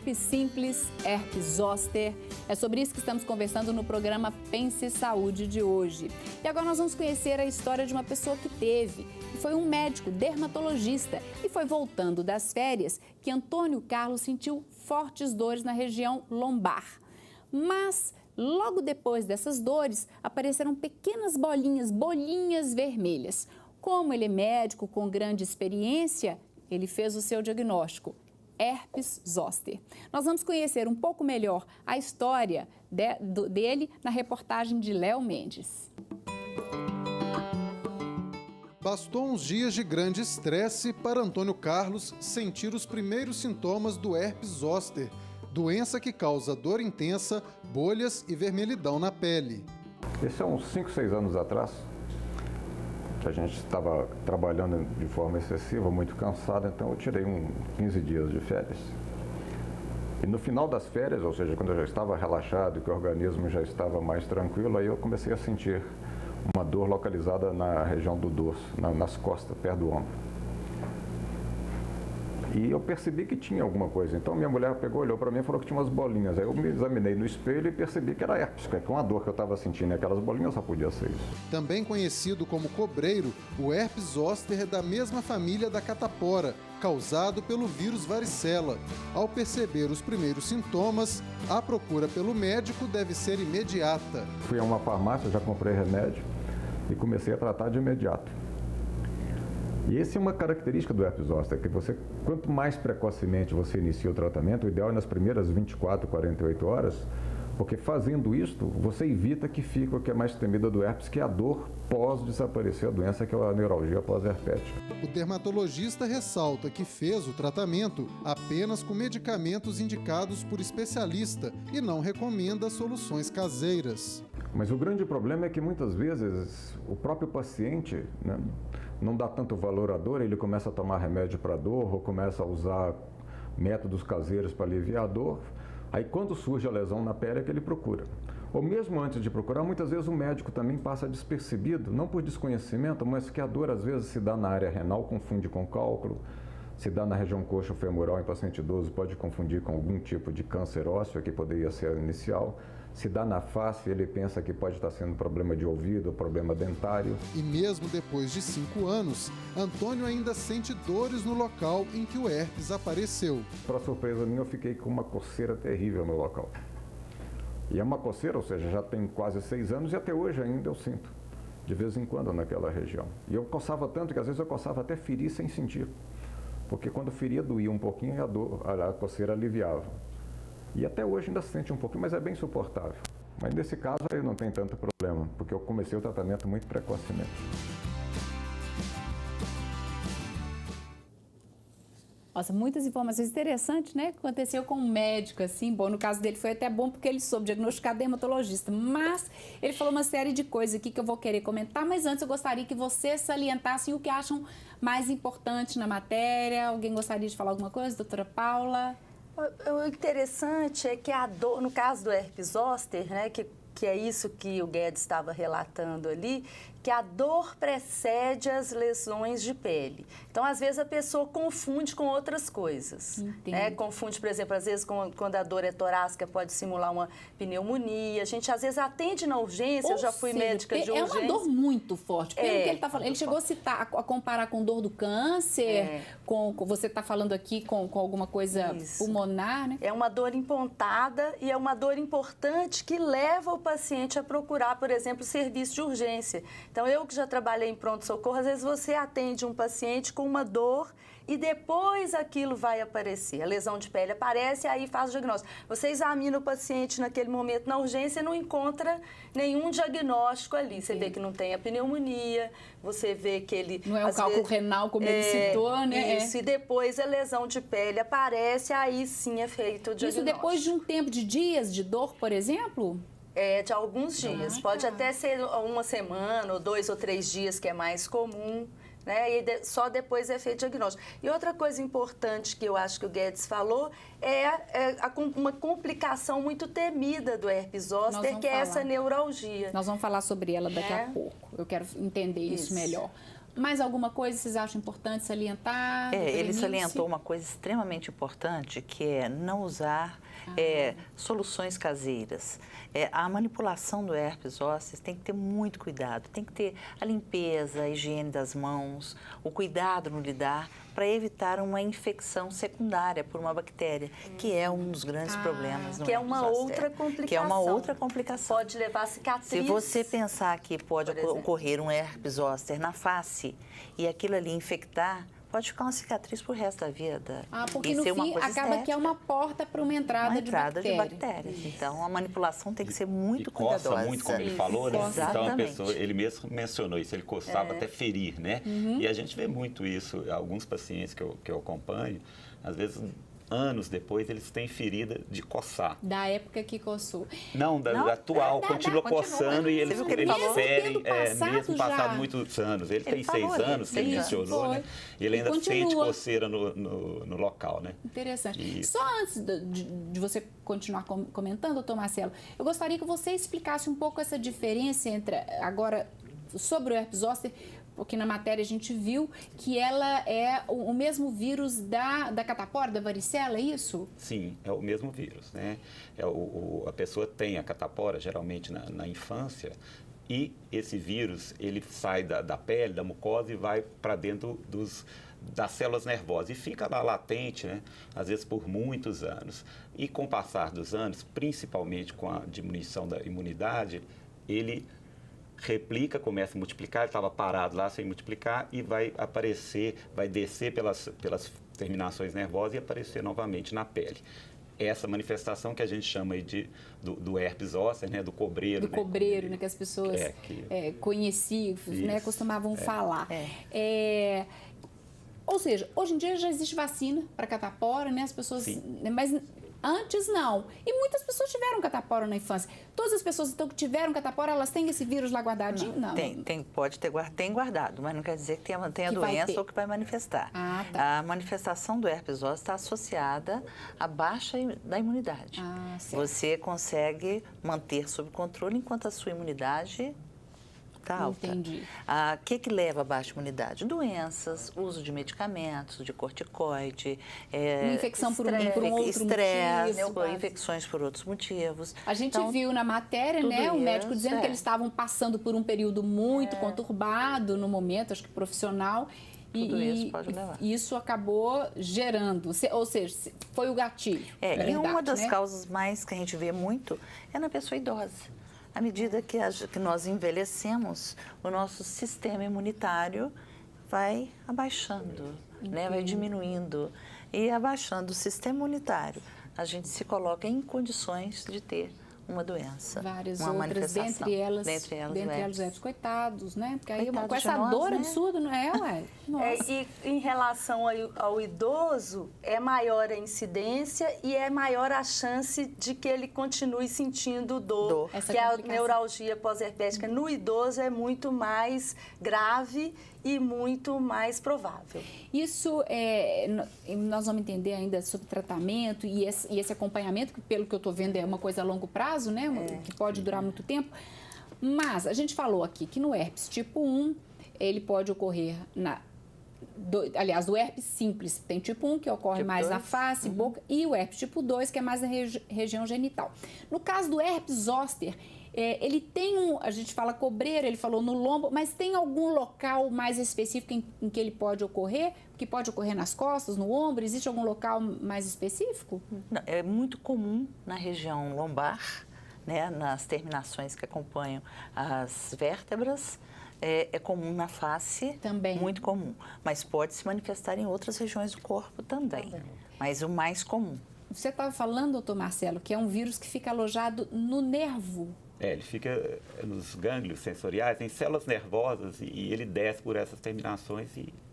Herpes simples, herpes zoster. É sobre isso que estamos conversando no programa Pense Saúde de hoje. E agora nós vamos conhecer a história de uma pessoa que teve. Foi um médico dermatologista e foi voltando das férias que Antônio Carlos sentiu fortes dores na região lombar. Mas logo depois dessas dores apareceram pequenas bolinhas vermelhas. Como ele é médico com grande experiência, ele fez o seu diagnóstico. Herpes zoster. Nós vamos conhecer um pouco melhor a história dele na reportagem de Léo Mendes. Bastou uns dias de grande estresse para Antônio Carlos sentir os primeiros sintomas do herpes zoster, doença que causa dor intensa, bolhas e vermelhidão na pele. Isso é uns 5, 6 anos atrás. A gente estava trabalhando de forma excessiva, muito cansado, então eu tirei 15 dias de férias. E no final das férias, ou seja, quando eu já estava relaxado e que o organismo já estava mais tranquilo, aí eu comecei a sentir uma dor localizada na região do dorso, nas costas, perto do ombro. E eu percebi que tinha alguma coisa. Então minha mulher pegou, olhou para mim e falou que tinha umas bolinhas. Aí eu me examinei no espelho e percebi que era herpes, que com a dor que eu estava sentindo aquelas bolinhas só podia ser isso. Também conhecido como cobreiro, o herpes zoster é da mesma família da catapora, causado pelo vírus varicela. Ao perceber os primeiros sintomas, a procura pelo médico deve ser imediata. Fui a uma farmácia, já comprei remédio e comecei a tratar de imediato. E essa é uma característica do herpes zoster, que você, quanto mais precocemente você inicia o tratamento, o ideal é nas primeiras 24, 48 horas, porque fazendo isto, você evita que fique o que é mais temida do herpes, que é a dor pós-desaparecer a doença, que é a neuralgia pós-herpética. O dermatologista ressalta que fez o tratamento apenas com medicamentos indicados por especialista e não recomenda soluções caseiras. Mas o grande problema é que muitas vezes o próprio paciente, né, não dá tanto valor à dor, ele começa a tomar remédio para dor ou começa a usar métodos caseiros para aliviar a dor. Aí quando surge a lesão na pele é que ele procura. Ou mesmo antes de procurar, muitas vezes o médico também passa despercebido, não por desconhecimento, mas que a dor às vezes se dá na área renal, confunde com cálculo, se dá na região coxo-femoral em paciente idoso, pode confundir com algum tipo de câncer ósseo, que poderia ser inicial. Se dá na face, ele pensa que pode estar sendo problema de ouvido, problema dentário. E mesmo depois de 5 anos, Antônio ainda sente dores no local em que o herpes apareceu. Para surpresa minha, eu fiquei com uma coceira terrível no local. E é uma coceira, ou seja, já tem quase 6 anos e até hoje ainda eu sinto, de vez em quando naquela região. E eu coçava tanto que às vezes eu coçava até ferir sem sentir. Porque quando feria doía um pouquinho e a coceira aliviava. E até hoje ainda se sente um pouquinho, mas é bem suportável. Mas nesse caso aí não tem tanto problema, porque eu comecei o tratamento muito precocemente. Nossa, muitas informações interessantes, né? Que aconteceu com um médico, assim. Bom, no caso dele foi até bom porque ele soube diagnosticar dermatologista. Mas ele falou uma série de coisas aqui que eu vou querer comentar. Mas antes eu gostaria que vocês salientassem o que acham mais importante na matéria. Alguém gostaria de falar alguma coisa? Doutora Paula? O interessante é que a dor, no caso do herpes zoster, né, que é isso que o Guedes estava relatando ali, que a dor precede as lesões de pele. Então, às vezes, a pessoa confunde com outras coisas. Né? Confunde, por exemplo, às vezes, quando a dor é torácica, pode simular uma pneumonia. A gente, às vezes, atende na urgência. Eu já fui médica de urgência. É uma dor muito forte. Pelo que ele está falando. Ele chegou a citar, a comparar com dor do câncer, você está falando aqui com alguma coisa pulmonar, né? É uma dor empontada e é uma dor importante que leva o paciente a procurar, por exemplo, serviço de urgência. Então, eu que já trabalhei em pronto-socorro, às vezes você atende um paciente com uma dor e depois aquilo vai aparecer. A lesão de pele aparece e aí faz o diagnóstico. Você examina o paciente naquele momento na urgência e não encontra nenhum diagnóstico ali. Você vê que não tem a pneumonia, você vê que ele... Não é o cálculo renal, como ele citou, né? Isso, e depois a lesão de pele aparece, aí sim é feito o diagnóstico. Isso depois de um tempo de dias de dor, por exemplo? De alguns dias. Pode até ser uma semana, ou 2 ou 3 dias, que é mais comum, né? E só depois é feito o diagnóstico. E outra coisa importante que eu acho que o Guedes falou uma complicação muito temida do herpes zoster, que é essa neuralgia. Nós vamos falar sobre ela daqui a pouco. Eu quero entender isso melhor. Mais alguma coisa vocês acham importante salientar? Ele salientou uma coisa extremamente importante, que é não usar soluções caseiras. A manipulação do herpes zoster tem que ter muito cuidado, tem que ter a limpeza, a higiene das mãos, o cuidado no lidar, para evitar uma infecção secundária por uma bactéria, que é um dos grandes problemas no que é herpes uma zoster. outra complicação. Que é uma outra complicação. Pode levar a cicatriz. Se você pensar que pode ocorrer um herpes zoster na face e aquilo ali infectar, pode ficar uma cicatriz pro resto da vida. Porque e no ser fim uma coisa acaba estética. que é uma porta para uma entrada de bactérias. Então, a manipulação tem que ser muito cuidadosa. Coça muito, como ele falou, né? Exatamente. Então, a pessoa, ele mesmo mencionou isso, ele coçava até ferir, né? E a gente vê muito isso, alguns pacientes que eu acompanho, às vezes, anos depois, eles têm ferida de coçar. Da época que coçou. Não, da atual, continua coçando e eles ferem, mesmo passado muitos anos. Ele tem 6 anos, que ele mencionou, né? E ele ainda sente coceira no local, né? Interessante. Isso. Só antes de você continuar comentando, doutor Marcelo, eu gostaria que você explicasse um pouco essa diferença entre, agora, sobre o herpes zoster, porque na matéria a gente viu que ela é o mesmo vírus da catapora, da varicela, é isso? Sim, é o mesmo vírus, né? A pessoa tem a catapora, geralmente na infância, e esse vírus, ele sai da pele, da mucosa e vai para dentro das células nervosas e fica lá latente, né? Às vezes por muitos anos. E com o passar dos anos, principalmente com a diminuição da imunidade, ele replica, começa a multiplicar, ele estava parado lá sem multiplicar e vai aparecer, vai descer pelas terminações nervosas e aparecer novamente na pele. Essa manifestação que a gente chama aí do herpes zoster, né, do cobreiro. Do cobreiro, né, que as pessoas conheciam, né, costumavam falar. Ou seja, hoje em dia já existe vacina para catapora, né, as pessoas... Mas antes não. E muitas pessoas tiveram catapora na infância. Todas as pessoas então, que tiveram catapora, elas têm esse vírus lá guardadinho? Não. Pode ter guardado, mas não quer dizer que tenha doença ou que vai manifestar. Tá. A manifestação do herpes zoster está associada à baixa da imunidade. Você consegue manter sob controle enquanto a sua imunidade está alta. Entendi. O que leva à baixa imunidade? Doenças, uso de medicamentos, de corticoide, uma infecção por um outro motivo, infecções por outros motivos. A gente viu na matéria, né, o médico dizendo que eles estavam passando por um período muito conturbado no momento, acho que profissional. Tudo isso pode levar. Isso acabou gerando, ou seja, foi o gatilho. E uma das causas mais que a gente vê muito é na pessoa idosa. À medida que nós envelhecemos, o nosso sistema imunitário vai abaixando, né? Vai diminuindo. E abaixando o sistema imunitário, a gente se coloca em condições de ter uma doença, várias uma outras, dentre elas os herpes, coitados, né? Porque aí com essa dor absurda, não é, ué? E em relação ao idoso, é maior a incidência e é maior a chance de que ele continue sentindo dor. Que a neuralgia pós-herpética no idoso é muito mais grave e muito mais provável. Isso, nós vamos entender ainda sobre tratamento e esse acompanhamento, que pelo que eu estou vendo é uma coisa a longo prazo, né? Que pode durar muito tempo. Mas a gente falou aqui que no herpes tipo 1, ele pode ocorrer aliás, o herpes simples tem tipo 1, que ocorre tipo mais 2. Na face, boca, e o herpes tipo 2, que é mais na região genital. No caso do herpes zoster, ele tem a gente fala cobreiro, ele falou no lombo, mas tem algum local mais específico em que ele pode ocorrer? Que pode ocorrer nas costas, no ombro? Existe algum local mais específico? Não, é muito comum na região lombar, né, nas terminações que acompanham as vértebras. É comum na face, também. Muito comum, mas pode se manifestar em outras regiões do corpo também, mas o mais comum. Você estava falando, doutor Marcelo, que é um vírus que fica alojado no nervo. Ele fica nos gânglios sensoriais, em células nervosas, e ele desce por essas terminações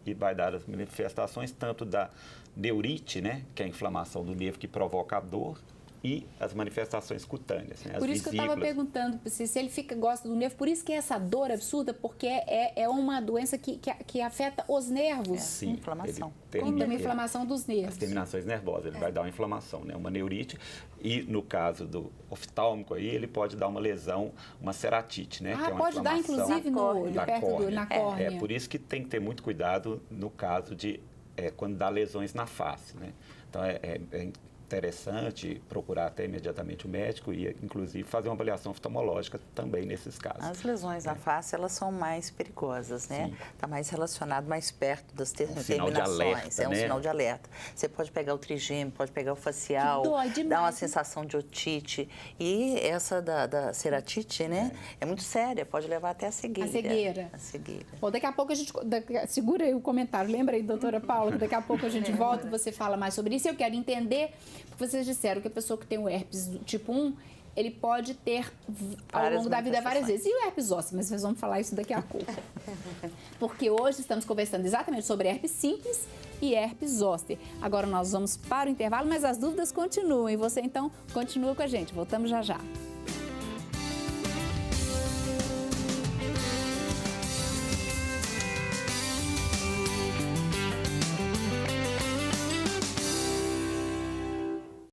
e vai dar as manifestações tanto da neurite, né, que é a inflamação do nervo que provoca a dor, e as manifestações cutâneas, né? As Por isso que eu estava vesículas. perguntando se ele gosta do nervo, por isso que é essa dor absurda, porque é uma doença que afeta os nervos. Sim, inflamação. ele Como tem uma termina- inflamação dos nervos. As terminações nervosas, ele vai dar uma inflamação, né? Uma neurite. E no caso do oftálmico aí, ele pode dar uma lesão, uma ceratite, né? Ah, que é uma pode dar inflamação inclusive no olho, da perto córnea. na córnea. É por isso que tem que ter muito cuidado no caso de quando dá lesões na face, né? Então é interessante procurar até imediatamente o médico e, inclusive, fazer uma avaliação oftalmológica também nesses casos. As lesões na face, elas são mais perigosas, né? Está mais relacionado, mais perto das sinal de terminações. alerta, É um né? sinal de alerta. Você pode pegar o trigêmeo, pode pegar o facial, Que dói demais, dá uma né? sensação de otite. E essa da ceratite, né? É muito séria, pode levar até a cegueira. A cegueira. A cegueira. Bom, daqui a pouco a gente... segura aí o comentário. Lembra aí, doutora Paula, que daqui a pouco a gente volta e você fala mais sobre isso. Eu quero entender, porque vocês disseram que a pessoa que tem o herpes do tipo 1, ele pode ter ao Várias longo da vida várias manifestações. vezes. E o herpes zoster? Mas nós vamos falar isso daqui a pouco. Porque hoje estamos conversando exatamente sobre herpes simples e herpes zoster. Agora nós vamos para o intervalo, mas as dúvidas continuam. E você, então, continua com a gente. Voltamos já já.